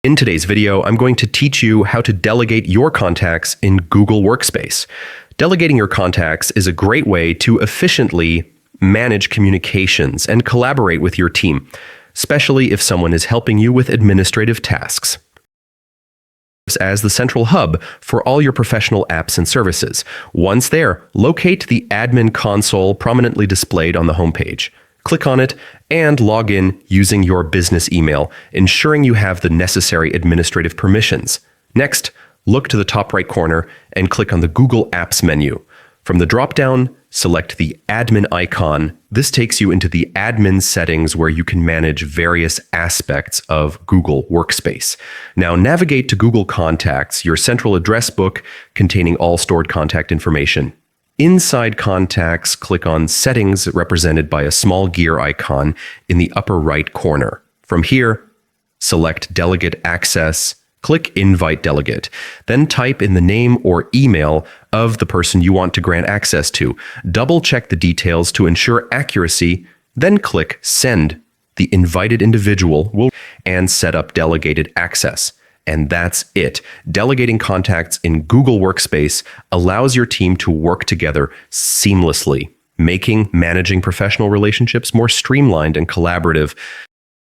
In today's video, I'm going to teach you how to delegate your contacts in Google Workspace. Delegating your contacts is a great way to efficiently manage communications and collaborate with your team, especially if someone is helping you with administrative tasks. As the central hub for all your professional apps and services. Once there, locate the admin console prominently displayed on the homepage. Click on it and log in using your business email, ensuring you have the necessary administrative permissions. Next, look to the top right corner and click on the Google Apps menu. From the drop-down, select the admin icon. This takes you into the admin settings where you can manage various aspects of Google Workspace. Now navigate to Google Contacts, your central address book containing all stored contact information. Inside Contacts, click on Settings, represented by a small gear icon in the upper right corner. From here, select Delegate Access, click Invite Delegate, then type in the name or email of the person you want to grant access to. Double-check the details to ensure accuracy, then click Send. The invited individual will and set up delegated access. And that's it. Delegating contacts in Google Workspace allows your team to work together seamlessly, making managing professional relationships more streamlined and collaborative.